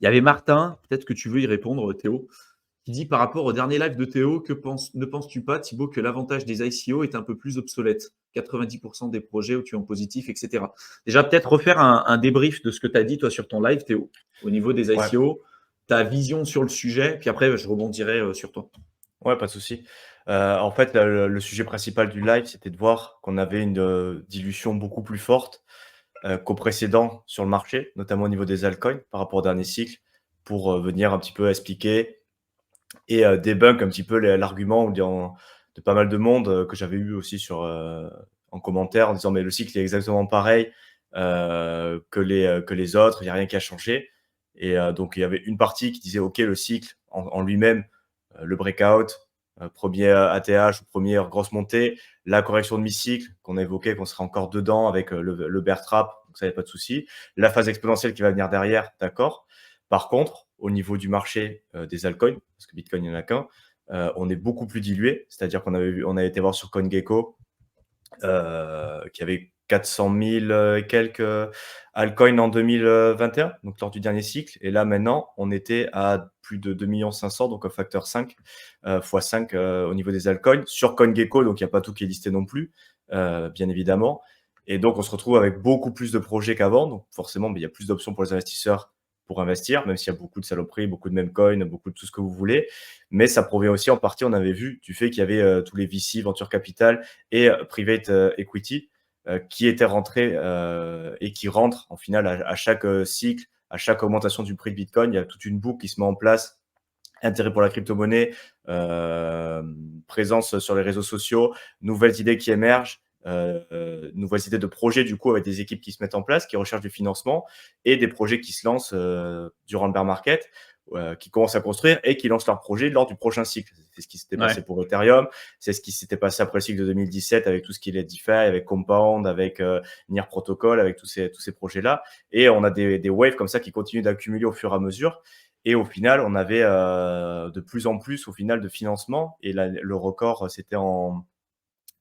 Il y avait Martin, peut-être que tu veux y répondre, Théo, qui dit par rapport au dernier live de Théo, ne penses-tu pas, Thibaut, que l'avantage des ICO est un peu plus obsolète? 90% des projets où tu es en positif, etc. Déjà, peut-être refaire un débrief de ce que tu as dit, toi, sur ton live, Théo, au niveau des Ouais, ICO, ta vision sur le sujet, puis après, je rebondirai sur toi. ouais, pas de souci. En fait, le sujet principal du live, c'était de voir qu'on avait une dilution beaucoup plus forte qu'au précédent sur le marché, notamment au niveau des altcoins par rapport au dernier cycle, pour venir un petit peu expliquer et debunk un petit peu l'argument de pas mal de monde que j'avais eu aussi en commentaire en disant mais le cycle est exactement pareil que les autres, il n'y a rien qui a changé. Et donc il y avait une partie qui disait ok, le cycle en lui-même, le breakout, premier ATH, première grosse montée, la correction de mi-cycle qu'on a évoqué, qu'on sera encore dedans avec le bear trap, donc ça n'y a pas de souci. La phase exponentielle qui va venir derrière, d'accord. Par contre, au niveau du marché des altcoins, parce que Bitcoin, il n'y en a qu'un, on est beaucoup plus dilué. C'est-à-dire on a été voir sur CoinGecko, qui avait 400 000 et quelques altcoins en 2021, donc lors du dernier cycle. Et là, maintenant, on était à plus de 2 500 000, donc un facteur 5, x 5 au niveau des altcoins. Sur CoinGecko, donc il n'y a pas tout qui est listé non plus, bien évidemment. Et donc, on se retrouve avec beaucoup plus de projets qu'avant. Donc, forcément, il y a plus d'options pour les investisseurs pour investir, même s'il y a beaucoup de saloperies, beaucoup de meme coins, beaucoup de tout ce que vous voulez. Mais ça provient aussi en partie, on avait vu, du fait qu'il y avait tous les VC, Venture Capital et Private Equity qui étaient rentrés et qui rentrent en final à chaque cycle, à chaque augmentation du prix de Bitcoin. Il y a toute une boucle qui se met en place. Intérêt pour la crypto-monnaie, présence sur les réseaux sociaux, nouvelles idées qui émergent, nouvelles idées de projets du coup avec des équipes qui se mettent en place, qui recherchent du financement et des projets qui se lancent durant le bear market, qui commencent à construire et qui lancent leur projet lors du prochain cycle. C'est ce qui s'était passé Ouais. pour Ethereum, c'est ce qui s'était passé après le cycle de 2017 avec tout ce qui est DeFi, avec Compound, avec Near Protocol, avec tous ces projets-là. Et on a des waves comme ça qui continuent d'accumuler au fur et à mesure. Et au final, on avait de plus en plus au final de financement. Et le record, c'était en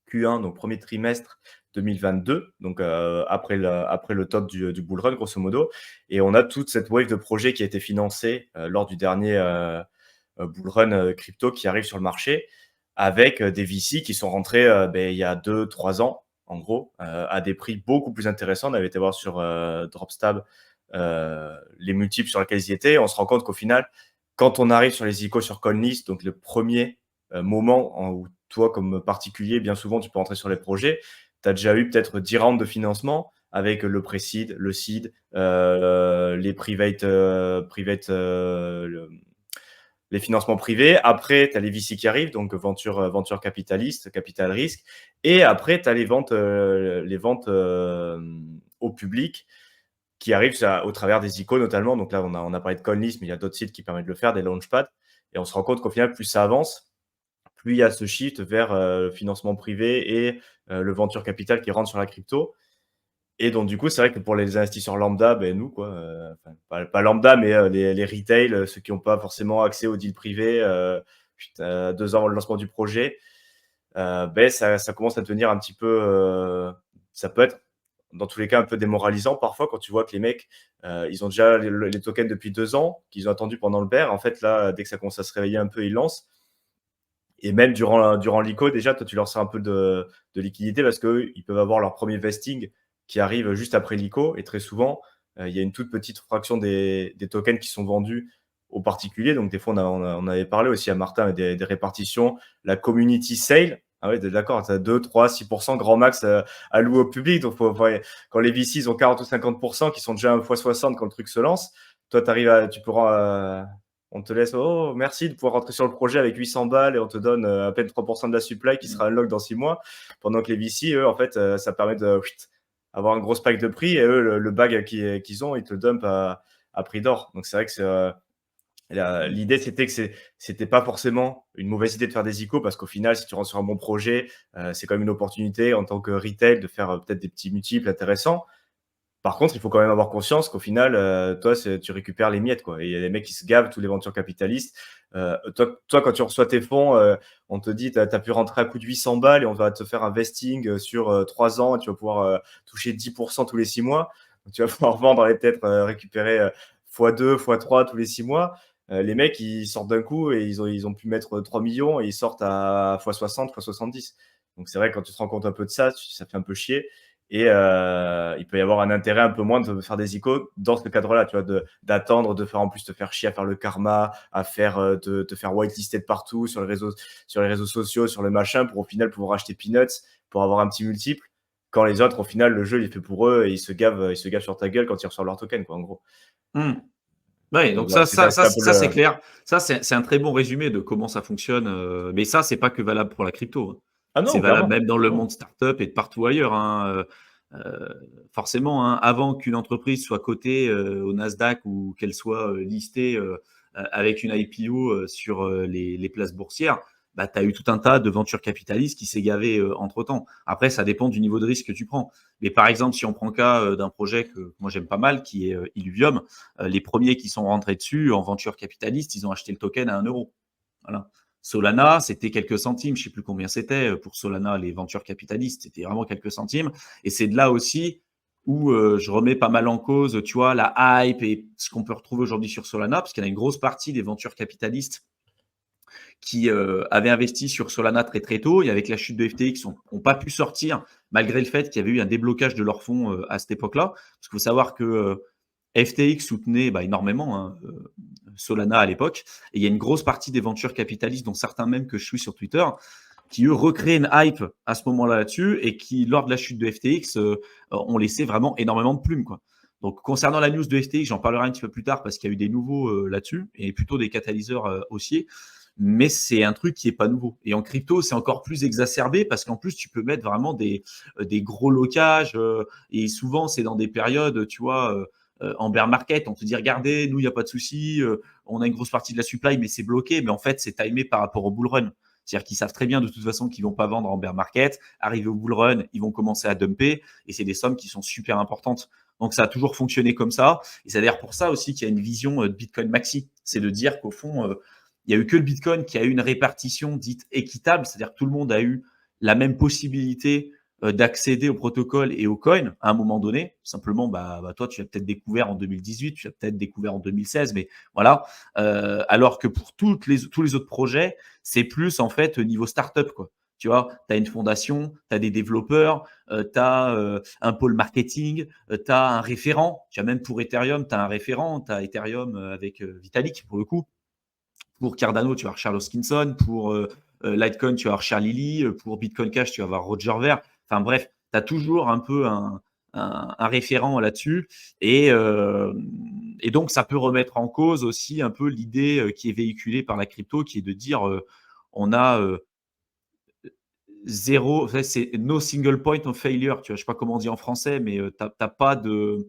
Q1, donc premier trimestre 2022, donc après le top du bull run, grosso modo. Et on a toute cette wave de projets qui a été financée lors du dernier bull run crypto qui arrive sur le marché, avec des VC qui sont rentrés il y a 2-3 ans, en gros, à des prix beaucoup plus intéressants. On avait été voir sur Dropstab les multiples sur lesquels ils y étaient. On se rend compte qu'au final, quand on arrive sur les ICO sur CoinList, donc le premier moment où toi, comme particulier, bien souvent, tu peux rentrer sur les projets, tu as déjà eu peut-être 10 rounds de financement avec le pré-seed, le seed, les les financements privés. Après, tu as les VC qui arrivent, donc venture capitaliste, capital risque. Et après, tu as les ventes au public qui arrivent au travers des ICO notamment. Donc là, on a parlé de CoinList, mais il y a d'autres sites qui permettent de le faire, des launchpads. Et on se rend compte qu'au final, plus ça avance, plus il y a ce shift vers le financement privé et le venture capital qui rentre sur la crypto. Et donc, du coup, c'est vrai que pour les investisseurs lambda, nous, quoi, pas lambda, mais les retail, ceux qui n'ont pas forcément accès aux deals privés, 2 ans avant le lancement du projet, ça commence à devenir un petit peu. Ça peut être, dans tous les cas, un peu démoralisant parfois quand tu vois que les mecs, ils ont déjà les tokens depuis 2 ans, qu'ils ont attendu pendant le bear. En fait, là, dès que ça commence à se réveiller un peu, ils lancent. Et même durant l'ICO, déjà, toi, tu leur sers un peu de liquidité parce qu'ils peuvent avoir leur premier vesting qui arrive juste après l'ICO. Et très souvent, il y a une toute petite fraction des tokens qui sont vendus aux particuliers. Donc, des fois, on avait parlé aussi à Martin des répartitions, la community sale. Ah ouais, d'accord, tu as 2, 3, 6% grand max à louer au public. Donc, quand les VC ils ont 40 ou 50% qui sont déjà 1 x 60 quand le truc se lance, toi, tu pourras on te laisse, oh, merci de pouvoir rentrer sur le projet avec 800 balles et on te donne à peine 3% de la supply qui sera unlock dans 6 mois. Pendant que les VC, eux, en fait, ça permet de avoir un gros spike de prix et eux, le bag qu'ils ont, ils te le dumpent à prix d'or. Donc, c'est vrai que l'idée, c'était que c'était pas forcément une mauvaise idée de faire des ICO parce qu'au final, si tu rentres sur un bon projet, c'est quand même une opportunité en tant que retail de faire peut-être des petits multiples intéressants. Par contre, il faut quand même avoir conscience qu'au final, toi, tu récupères les miettes, quoi. Et il y a des mecs qui se gavent, tous les ventures capitalistes. Toi, quand tu reçois tes fonds, on te dit, tu as pu rentrer à coup de 800 balles et on va te faire un vesting sur 3 ans et tu vas pouvoir toucher 10% tous les 6 mois. Donc, tu vas pouvoir vendre et peut-être récupérer x2, x3 tous les 6 mois. Les mecs, ils sortent d'un coup et ils ont pu mettre 3 millions et ils sortent à x60, x70. Donc c'est vrai, quand tu te rends compte un peu de ça, ça fait un peu chier. Et il peut y avoir un intérêt un peu moins de faire des ICO dans ce cadre-là, tu vois, d'attendre, de faire en plus te faire chier à faire le karma, à faire te faire whitelisted partout sur les réseaux sociaux, sur le machin, pour au final pouvoir acheter peanuts, pour avoir un petit multiple. Quand les autres, au final, le jeu il est fait pour eux et ils se gavent sur ta gueule quand ils reçoivent leur token, quoi, en gros. Ouais, donc Voilà, ça, c'est un peu c'est le. clair. Ça, c'est un très bon résumé de comment ça fonctionne. Mais ça, c'est pas que valable pour la crypto, hein. Ah C'est non, valable clairement. même dans le Clairement. monde startup et de partout ailleurs, hein. Forcément, hein, avant qu'une entreprise soit cotée au Nasdaq ou qu'elle soit listée avec une IPO sur les places boursières, bah, tu as eu tout un tas de ventures capitalistes qui s'est gavé entre-temps. Après, ça dépend du niveau de risque que tu prends. Mais par exemple, si on prend le cas d'un projet que moi j'aime pas mal, qui est Illuvium, les premiers qui sont rentrés dessus en venture capitaliste, ils ont acheté le token à 1 euro. Voilà. Solana, c'était quelques centimes, je ne sais plus combien c'était pour Solana, les ventures capitalistes, c'était vraiment quelques centimes. Et c'est de là aussi où je remets pas mal en cause, tu vois, la hype et ce qu'on peut retrouver aujourd'hui sur Solana, parce qu'il y a une grosse partie des ventures capitalistes qui avaient investi sur Solana très très tôt et avec la chute de FTX n'ont pas pu sortir malgré le fait qu'il y avait eu un déblocage de leurs fonds à cette époque-là. Parce qu'il faut savoir que FTX soutenait énormément hein, Solana à l'époque. Et il y a une grosse partie des ventures capitalistes, dont certains même que je suis sur Twitter, qui eux recréent une hype à ce moment-là là-dessus et qui, lors de la chute de FTX, ont laissé vraiment énormément de plumes, quoi. Donc, concernant la news de FTX, j'en parlerai un petit peu plus tard parce qu'il y a eu des nouveaux là-dessus et plutôt des catalyseurs haussiers. Mais c'est un truc qui est pas nouveau. Et en crypto, c'est encore plus exacerbé parce qu'en plus, tu peux mettre vraiment des gros locages. Et souvent, c'est dans des périodes, tu vois, en bear market, on te dit regardez, nous, il n'y a pas de souci, on a une grosse partie de la supply, mais c'est bloqué. Mais en fait, c'est timé par rapport au bull run. C'est-à-dire qu'ils savent très bien de toute façon qu'ils ne vont pas vendre en bear market. Arrivé au bull run, ils vont commencer à dumper. Et c'est des sommes qui sont super importantes. Donc, ça a toujours fonctionné comme ça. Et c'est d'ailleurs pour ça aussi qu'il y a une vision de Bitcoin maxi. C'est de dire qu'au fond, il n'y a eu que le Bitcoin qui a eu une répartition dite équitable. C'est-à-dire que tout le monde a eu la même possibilité d'accéder au protocole et au coin à un moment donné. Simplement, toi, tu l'as peut-être découvert en 2018, tu l'as peut-être découvert en 2016, mais voilà. Alors que pour tous les autres projets, c'est plus en fait niveau startup, quoi. Tu vois, tu as une fondation, tu as des développeurs, tu as un pôle marketing, tu as un référent. Tu as même pour Ethereum, tu as un référent. Tu as Ethereum avec Vitalik, pour le coup. Pour Cardano, tu vas avoir Charles Hoskinson. Pour Litecoin, tu vas avoir Charlie Lee. Pour Bitcoin Cash, tu vas avoir Roger Ver. Enfin bref, tu as toujours un peu un référent là-dessus. Et donc, ça peut remettre en cause aussi un peu l'idée qui est véhiculée par la crypto, qui est de dire on a zéro, c'est no single point of failure. Tu vois, je ne sais pas comment on dit en français, mais tu n'as pas de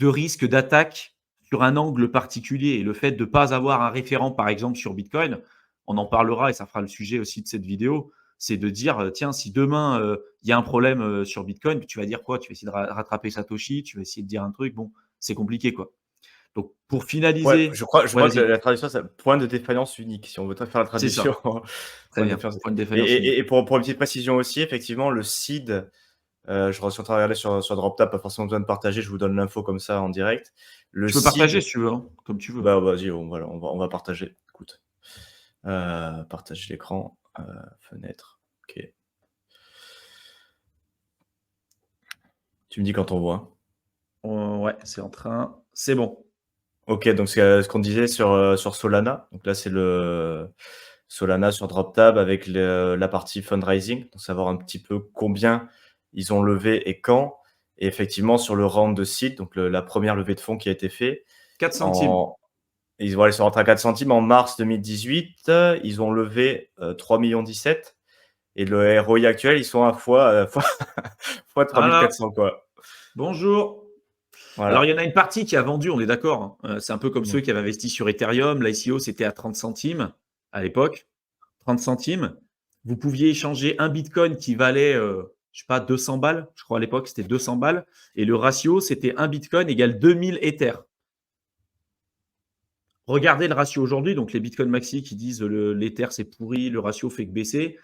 risque d'attaque sur un angle particulier. Et le fait de ne pas avoir un référent, par exemple, sur Bitcoin, on en parlera et ça fera le sujet aussi de cette vidéo, c'est de dire, tiens, si demain, il y a un problème sur Bitcoin, tu vas dire quoi? Tu vas essayer de rattraper Satoshi, tu vas essayer de dire un truc, bon, c'est compliqué, quoi. Donc, pour Ouais, finaliser, je ouais, crois que vas-y, la traduction, c'est point de défaillance unique, si on veut faire la c'est traduction. ça, très Point de bien, défaillance. point de Et, défaillance et, unique. et pour une petite précision aussi, effectivement, le seed, je suis en train de regarder sur DropTap, pas forcément besoin de partager, je vous donne l'info comme ça en direct. Le Tu peux partager seed, si tu veux, hein, comme tu veux. bah vas-y, on va partager. Écoute, partage l'écran, fenêtre, ok. Tu me dis quand on voit. Ouais, c'est en train, c'est bon. Ok, donc ce qu'on disait sur Solana. Donc là, c'est le Solana sur DropTab avec la partie fundraising, donc savoir un petit peu combien ils ont levé et quand. Et effectivement, sur le round de seed, donc la première levée de fonds qui a été faite, 4 centimes. ils sont rentrés à 4 centimes en mars 2018. Ils ont levé 3,17 millions. Et le ROI actuel, ils sont à fois 3400, quoi. Bonjour. Alors, il y Voilà. en a une partie qui a vendu, on est d'accord, hein. C'est un peu comme Mm. ceux qui avaient investi sur Ethereum. L'ICO, c'était à 30 centimes à l'époque. 30 centimes. Vous pouviez échanger un Bitcoin qui valait, je sais pas, 200 balles. Je crois à l'époque, c'était 200 balles. Et le ratio, c'était un Bitcoin égale 2000 Ethers. Regardez le ratio aujourd'hui. Donc, les Bitcoin maxi qui disent l'Ether, c'est pourri, le ratio fait que baisser.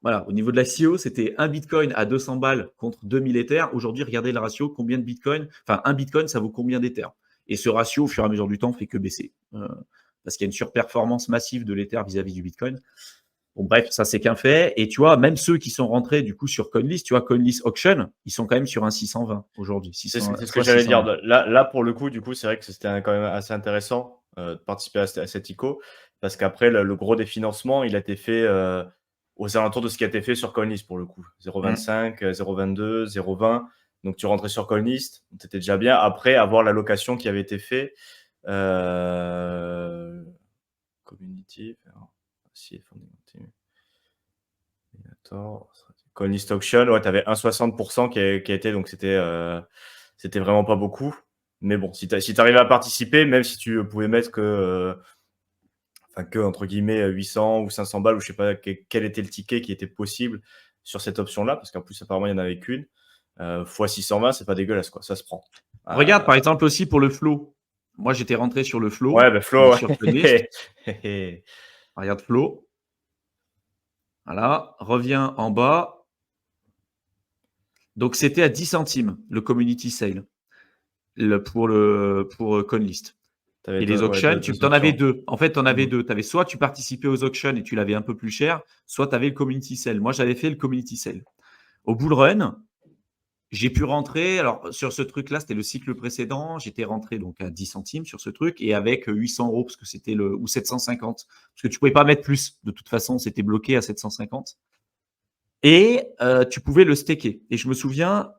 Voilà, au niveau de la CIO, c'était un Bitcoin à 200 balles contre 2000 Ethers. Aujourd'hui, regardez le ratio, combien de Bitcoin, enfin un Bitcoin, ça vaut combien d'Ethers? Et ce ratio, au fur et à mesure du temps, fait que baisser. Parce qu'il y a une surperformance massive de l'Ether vis-à-vis du Bitcoin. Bon, bref, ça, c'est qu'un fait. Et tu vois, même ceux qui sont rentrés du coup sur CoinList, tu vois, CoinList Auction, ils sont quand même sur un 620 aujourd'hui. C'est ce que j'allais dire. Là, pour le coup, du coup, c'est vrai que c'était quand même assez intéressant de participer à cette ICO, parce qu'après, le gros des financements, il a été fait aux alentours de ce qui a été fait sur CoinList, pour le coup. 0,25, 0,22, 0,20. Donc, tu rentrais sur CoinList, c'était déjà bien. Après, avoir l'allocation qui avait été faite, Community, CoinList Auction, ouais, tu avais 1,60% qui a été, donc c'était vraiment pas beaucoup. Mais bon, si tu arrivais à participer, même si tu pouvais mettre que entre guillemets 800 ou 500 balles, ou je sais pas quel était le ticket qui était possible sur cette option-là, parce qu'en plus apparemment il n'y en avait qu'une, fois 620, c'est pas dégueulasse, quoi, ça se prend. Regarde par exemple aussi pour le flow. Moi j'étais rentré sur le flow. Ouais, Flow, sur CoinList. Regarde Flow. Voilà, reviens en bas. Donc c'était à 10 centimes le community sale pour CoinList. Et les auctions, tu en avais deux. En fait, tu en avais deux. Tu avais soit tu participais aux auctions et tu l'avais un peu plus cher, soit tu avais le community sale. Moi, j'avais fait le community sale. Au bull run, j'ai pu rentrer. Alors, sur ce truc-là, c'était le cycle précédent. J'étais rentré donc à 10 centimes sur ce truc et avec 800 euros parce que c'était ou 750. Parce que tu ne pouvais pas mettre plus. De toute façon, c'était bloqué à 750. Et tu pouvais le staker. Et je me souviens,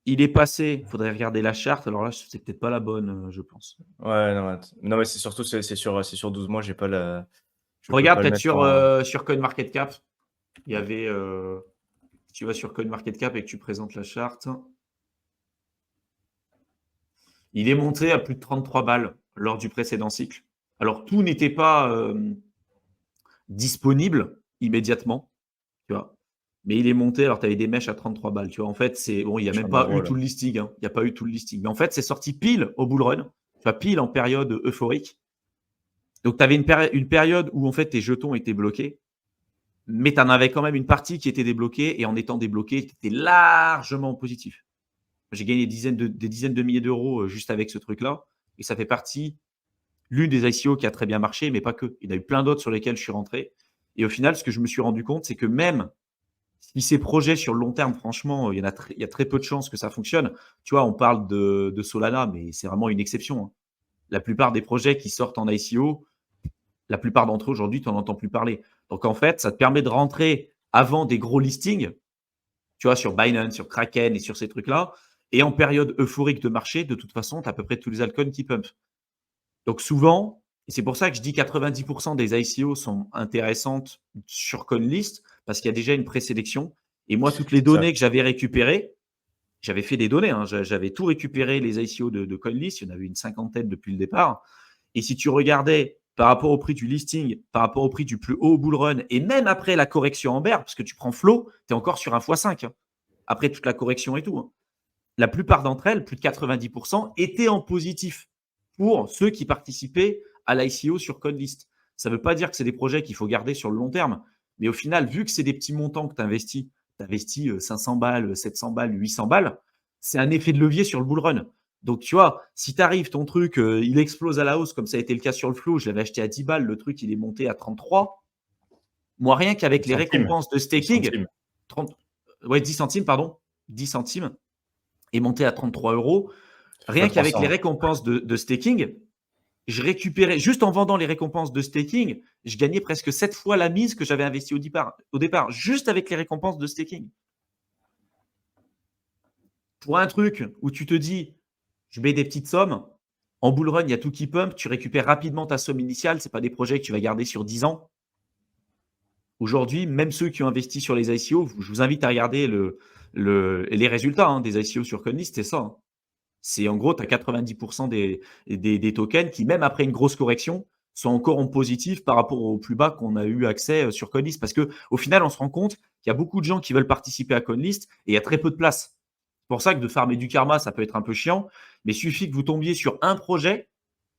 il est passé, il faudrait regarder la charte. Alors là, c'est peut-être pas la bonne, je pense. Ouais, non, mais c'est surtout c'est sur 12 mois, j'ai pas la. Regarde peut-être sur CoinMarketCap. Il y avait. Si tu vas sur CoinMarketCap et que tu présentes la charte, il est monté à plus de 33 balles lors du précédent cycle. Alors tout n'était pas disponible immédiatement, tu vois. Mais il est monté, alors tu avais des mèches à 33 balles. Tu vois, en fait, c'est bon, il n'y a même pas eu tout le listing. Il n'y a pas eu tout le listing. Mais en fait, c'est sorti pile au bull run, tu vois, pile en période euphorique. Donc, tu avais une période où en fait tes jetons étaient bloqués, mais tu en avais quand même une partie qui était débloquée. Et en étant débloqué, tu étais largement positif. J'ai gagné des dizaines de milliers d'euros juste avec ce truc-là. Et ça fait partie l'une des ICO qui a très bien marché, mais pas que. Il y en a eu plein d'autres sur lesquels je suis rentré. Et au final, ce que je me suis rendu compte, c'est que même si ces projets sur le long terme, franchement, il y a très peu de chances que ça fonctionne. Tu vois, on parle de Solana, mais c'est vraiment une exception. Hein. La plupart des projets qui sortent en ICO, la plupart d'entre eux aujourd'hui, tu n'en entends plus parler. Donc en fait, ça te permet de rentrer avant des gros listings, tu vois, sur Binance, sur Kraken et sur ces trucs-là. Et en période euphorique de marché, de toute façon, tu as à peu près tous les altcoins qui pumpent. Donc souvent, et c'est pour ça que je dis 90% des ICO sont intéressantes sur CoinList, parce qu'il y a déjà une présélection. Et moi, toutes les données que j'avais récupérées, j'avais fait des données, hein, j'avais tout récupéré, les ICO de CoinList, il y en avait une cinquantaine depuis le départ. Et si tu regardais par rapport au prix du listing, par rapport au prix du plus haut bull run, et même après la correction en bear, parce que tu prends Flow, tu es encore sur un x5, hein, après toute la correction et tout. Hein. La plupart d'entre elles, plus de 90%, étaient en positif pour ceux qui participaient à l'ICO sur CoinList. Ça ne veut pas dire que c'est des projets qu'il faut garder sur le long terme, mais au final, vu que c'est des petits montants que tu investis 500 balles, 700 balles, 800 balles, c'est un effet de levier sur le bull run. Donc, tu vois, si tu arrives, ton truc, il explose à la hausse, comme ça a été le cas sur le flow, je l'avais acheté à 10 balles, le truc, il est monté à 33. Moi, rien qu'avec les récompenses de staking, 10 centimes, pardon, 10 centimes, est monté à 33 euros. Rien qu'avec les récompenses de staking, je récupérais, juste en vendant les récompenses de staking, je gagnais presque 7 fois la mise que j'avais investie au départ, juste avec les récompenses de staking. Pour un truc où tu te dis, je mets des petites sommes, en bull run, il y a tout qui pump, tu récupères rapidement ta somme initiale, ce n'est pas des projets que tu vas garder sur 10 ans. Aujourd'hui, même ceux qui ont investi sur les ICO, je vous invite à regarder les résultats des ICO sur CoinList, c'est ça. Hein. C'est en gros, tu as 90% des tokens qui, même après une grosse correction, sont encore en positif par rapport au plus bas qu'on a eu accès sur CoinList. Parce qu'au final, on se rend compte qu'il y a beaucoup de gens qui veulent participer à CoinList et il y a très peu de place. C'est pour ça que de farmer du karma, ça peut être un peu chiant. Mais il suffit que vous tombiez sur un projet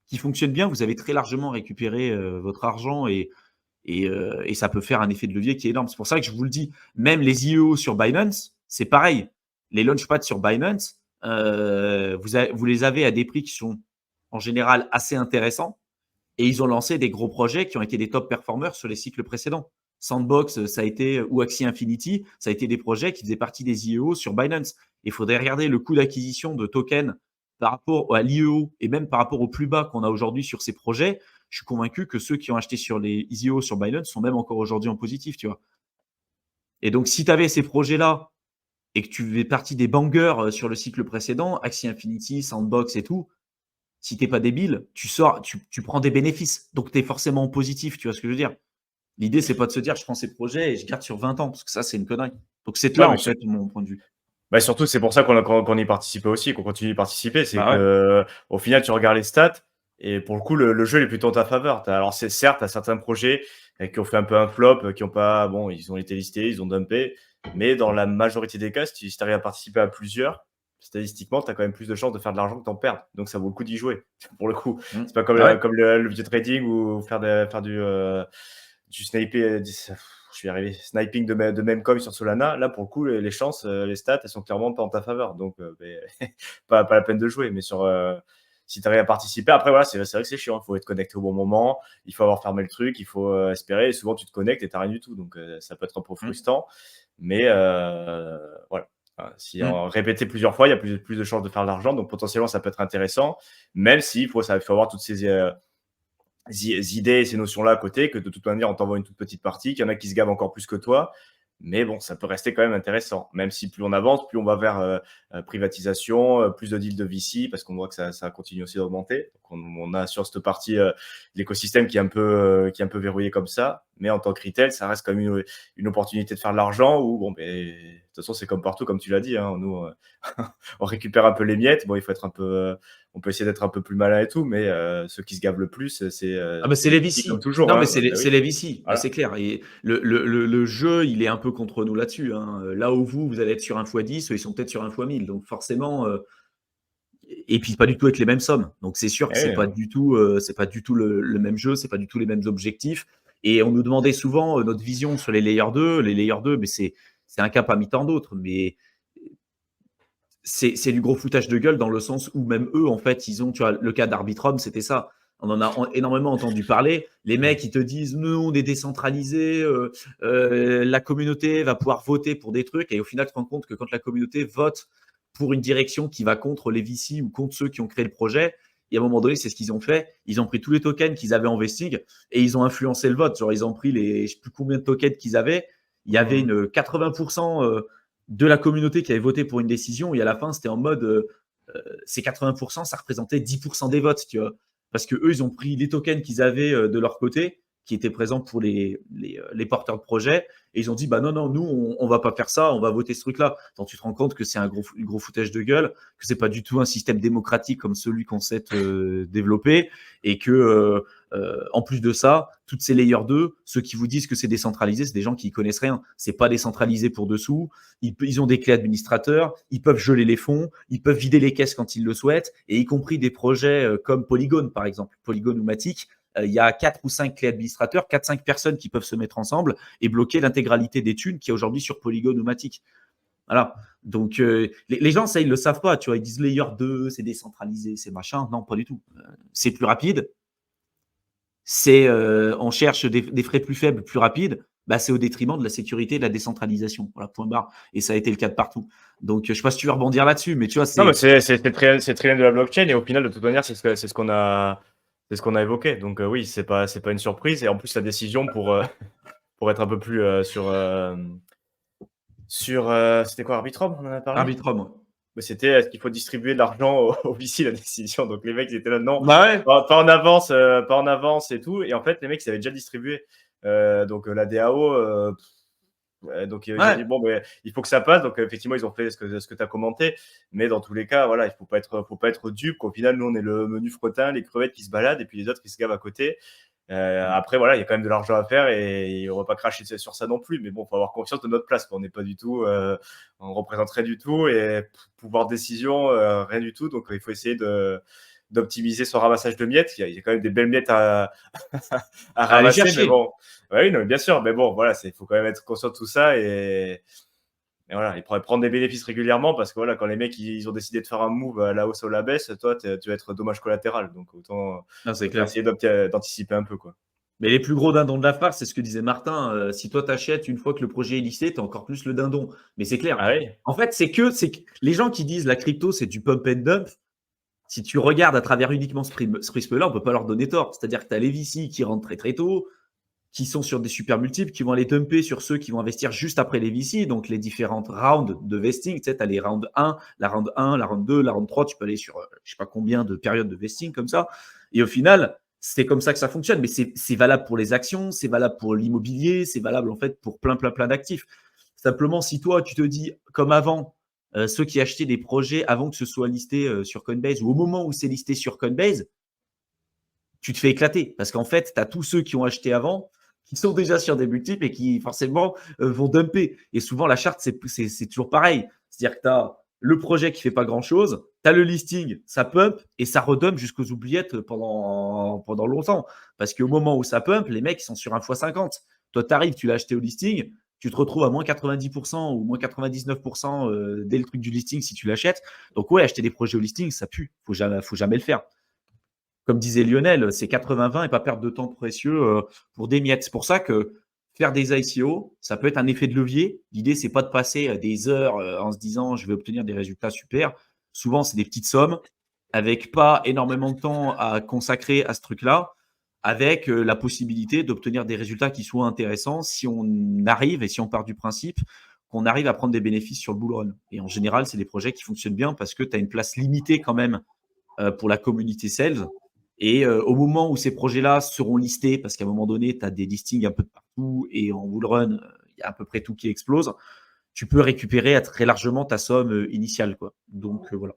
qui fonctionne bien, vous avez très largement récupéré votre argent et ça peut faire un effet de levier qui est énorme. C'est pour ça que je vous le dis, même les IEO sur Binance, c'est pareil. Les launchpads sur Binance, vous les avez à des prix qui sont en général assez intéressants et ils ont lancé des gros projets qui ont été des top performers sur les cycles précédents. Sandbox, ça a été, ou Axie Infinity, ça a été des projets qui faisaient partie des IEO sur Binance. Il faudrait regarder le coût d'acquisition de tokens par rapport à l'IEO et même par rapport au plus bas qu'on a aujourd'hui sur ces projets. Je suis convaincu que ceux qui ont acheté sur les IEO sur Binance sont même encore aujourd'hui en positif, tu vois. Et donc, si tu avais ces projets-là et que tu fais partie des bangers sur le cycle précédent, Axie Infinity, Sandbox et tout, si tu n'es pas débile, tu prends des bénéfices. Donc, tu es forcément en positif, tu vois ce que je veux dire. L'idée, c'est pas de se dire je prends ces projets et je garde sur 20 ans, parce que ça, c'est une connerie. Donc, c'est Ouais, là, mais en fait, mon point de vue. bah, surtout, c'est pour ça qu'on y participait aussi, qu'on continue d'y participer. C'est Bah ouais. que, au final, tu regardes les stats et pour le coup, le jeu il est plutôt en ta faveur. Alors, c'est certes, tu as certains projets qui ont fait un peu un flop, qui ont pas, bon, ils ont été listés, ils ont dumpé, mais dans la majorité des cas, si tu arrives à participer à plusieurs, statistiquement, tu as quand même plus de chances de faire de l'argent que t'en perds. Donc, ça vaut le coup d'y jouer, pour le coup. C'est pas comme, Ah ouais. comme le vieux trading ou faire du sniper, je vais arriver, sniping de même coin sur Solana. Là, pour le coup, les chances, les stats, elles sont clairement pas en ta faveur. Donc, pas la peine de jouer. Mais si tu arrives à participer, après, voilà, c'est vrai que c'est chiant. Il faut être connecté au bon moment. Il faut avoir fermé le truc. Il faut espérer. Et souvent, tu te connectes et tu n'as rien du tout. Donc, ça peut être un peu Mmh. frustrant. Mais voilà. Si Mmh. on répétait plusieurs fois, il y a plus de chances de faire de l'argent. Donc, potentiellement, ça peut être intéressant. Même s'il faut avoir toutes ces idées et ces notions-là à côté, que de toute manière, on t'envoie une toute petite partie, qu'il y en a qui se gavent encore plus que toi. Mais bon, ça peut rester quand même intéressant. Même si plus on avance, plus on va vers privatisation, plus de deals de VC, parce qu'on voit que ça continue aussi d'augmenter. Donc on a sur cette partie l'écosystème qui est un peu verrouillé comme ça. Mais en tant que retail, ça reste quand même une opportunité de faire de l'argent. Ou bon, de toute façon, c'est comme partout, comme tu l'as dit. Hein, nous, on récupère un peu les miettes. Bon, il faut être un peu, on peut essayer d'être un peu plus malin et tout, mais ceux qui se gavent le plus, Ah bah, c'est les les VC comme VC. toujours. Non, mais Hein. c'est Bah c'est oui, les VC, mais voilà. c'est clair. Et le jeu, il est un peu contre nous là-dessus, hein. Là où vous allez être sur 1 x 10, eux, ils sont peut-être sur 1 x 1000. Donc forcément, et puis pas du tout avec les mêmes sommes. Donc c'est sûr que Eh oui, c'est pas du tout le même jeu, c'est pas du tout les mêmes objectifs. Et on nous demandait souvent notre vision sur les Layer 2. Les Layer 2, mais c'est un cas parmi tant d'autres. Mais c'est du gros foutage de gueule dans le sens où même eux, en fait, ils ont, tu vois, le cas d'Arbitrum, c'était ça. On en a énormément entendu parler. Les mecs, ils te disent, nous, on est décentralisé, la communauté va pouvoir voter pour des trucs. Et au final, tu te rends compte que quand la communauté vote pour une direction qui va contre les VC ou contre ceux qui ont créé le projet, et à un moment donné, c'est ce qu'ils ont fait. Ils ont pris tous les tokens qu'ils avaient en vesting et ils ont influencé le vote. Genre, ils ont pris je ne sais plus combien de tokens qu'ils avaient. Il y avait Mhm. une 80% de la communauté qui avait voté pour une décision et à la fin, c'était en mode ces 80%, ça représentait 10% des votes, tu vois. Parce que eux, ils ont pris les tokens qu'ils avaient de leur côté, qui étaient présents pour les porteurs de projet, et ils ont dit bah non, non, nous, on va pas faire ça, on va voter ce truc-là. Donc tu te rends compte que c'est un gros foutage de gueule, que c'est pas du tout un système démocratique comme celui qu'on sait développer, et que en plus de ça, toutes ces layers 2, ceux qui vous disent que c'est décentralisé, c'est des gens qui ne connaissent rien. C'est pas décentralisé pour dessous. Ils ont des clés administrateurs, ils peuvent geler les fonds, ils peuvent vider les caisses quand ils le souhaitent, et y compris des projets comme Polygon, par exemple, Polygon ou Matic. Il y a 4 ou 5 clés administrateurs, 4-5 personnes qui peuvent se mettre ensemble et bloquer l'intégralité des thunes qui est aujourd'hui sur Polygon ou Matic. Voilà. Donc, les gens, ça, ils ne le savent pas. Tu vois, ils disent layer 2, c'est décentralisé, c'est machin. Non, pas du tout. C'est plus rapide, on cherche des frais plus faibles, plus rapides, bah, c'est au détriment de la sécurité et de la décentralisation. Voilà, point barre. Et ça a été le cas de partout. Donc, je ne sais pas si tu veux rebondir là-dessus, mais tu vois, Non, mais c'est. c'est très bien de la blockchain et au final, de toute manière, c'est ce qu'on a évoqué. Donc oui, c'est pas une surprise. Et en plus, la décision pour être un peu plus c'était quoi, Arbitrum, on en a parlé? Arbitrum. Mais c'était est-ce qu'il faut distribuer de l'argent au VC, la décision. Donc les mecs, ils étaient là, non, Bah ouais. pas en avance et tout. Et en fait, les mecs, ils avaient déjà distribué. Donc la DAO, ouais, donc ils ont Ouais. dit bon, ben, il faut que ça passe. Donc effectivement, ils ont fait ce que tu as commenté. Mais dans tous les cas, voilà, il faut pas être dupe. Qu'au final, nous, on est le menu fretin, les crevettes qui se baladent et puis les autres qui se gavent à côté. Après, voilà, il y a quand même de l'argent à faire et on va pas cracher sur ça non plus. Mais bon, faut avoir confiance de notre place. On n'est pas du tout, on représente rien du tout et pouvoir de décision, rien du tout. Donc il faut essayer d'optimiser son ramassage de miettes. Il y a quand même des belles miettes à À aller ramasser, mais chercher. bon, oui, non, bien sûr, mais bon, voilà, il faut quand même être conscient de tout ça Et voilà, ils pourraient prendre des bénéfices régulièrement parce que voilà, quand les mecs ils ont décidé de faire un move à la hausse ou à la baisse, toi tu vas être dommage collatéral. Donc autant Non, c'est clair. essayer d'anticiper un peu, quoi. Mais les plus gros dindons de la farce, c'est ce que disait Martin. Si toi t'achètes une fois que le projet est listé, t'es encore plus le dindon. Mais c'est clair. Ah oui? En fait, c'est que les gens qui disent la crypto c'est du pump and dump. Si tu regardes à travers uniquement ce prisme-là, on peut pas leur donner tort. C'est-à-dire que tu as les VC qui rentrent très très tôt, qui sont sur des super multiples, qui vont aller dumper sur ceux qui vont investir juste après les VC, donc les différentes rounds de vesting. Tu sais, tu as les round 1, la round 1, la round 2, la round 3, tu peux aller sur je sais pas combien de périodes de vesting comme ça. Et au final, c'est comme ça que ça fonctionne. Mais c'est valable pour les actions, c'est valable pour l'immobilier, c'est valable en fait pour plein d'actifs. Simplement, si toi, tu te dis, comme avant, ceux qui achetaient des projets avant que ce soit listé sur Coinbase ou au moment où c'est listé sur Coinbase, tu te fais éclater. Parce qu'en fait, tu as tous ceux qui ont acheté avant, qui sont déjà sur des multiples et qui forcément vont dumper. Et souvent, la charte, c'est toujours pareil. C'est-à-dire que tu as le projet qui fait pas grand-chose, tu as le listing, ça pump et ça redump jusqu'aux oubliettes pendant longtemps. Parce qu'au moment où ça pump, les mecs, ils sont sur un x50. Toi, tu arrives, tu l'as acheté au listing, tu te retrouves à moins 90% ou moins 99% dès le truc du listing si tu l'achètes. Donc, ouais, acheter des projets au listing, ça pue. Faut jamais le faire. Comme disait Lionel, c'est 80-20 et pas perdre de temps précieux pour des miettes. C'est pour ça que faire des ICO, ça peut être un effet de levier. L'idée, c'est pas de passer des heures en se disant je vais obtenir des résultats super. Souvent, c'est des petites sommes avec pas énormément de temps à consacrer à ce truc-là, avec la possibilité d'obtenir des résultats qui soient intéressants si on arrive et si on part du principe qu'on arrive à prendre des bénéfices sur le bull run. Et en général, c'est des projets qui fonctionnent bien parce que tu as une place limitée quand même pour la community sales. Et au moment où ces projets-là seront listés, parce qu'à un moment donné, tu as des listings un peu de partout et en bull run, il y a à peu près tout qui explose, tu peux récupérer très largement ta somme initiale, quoi. Donc voilà.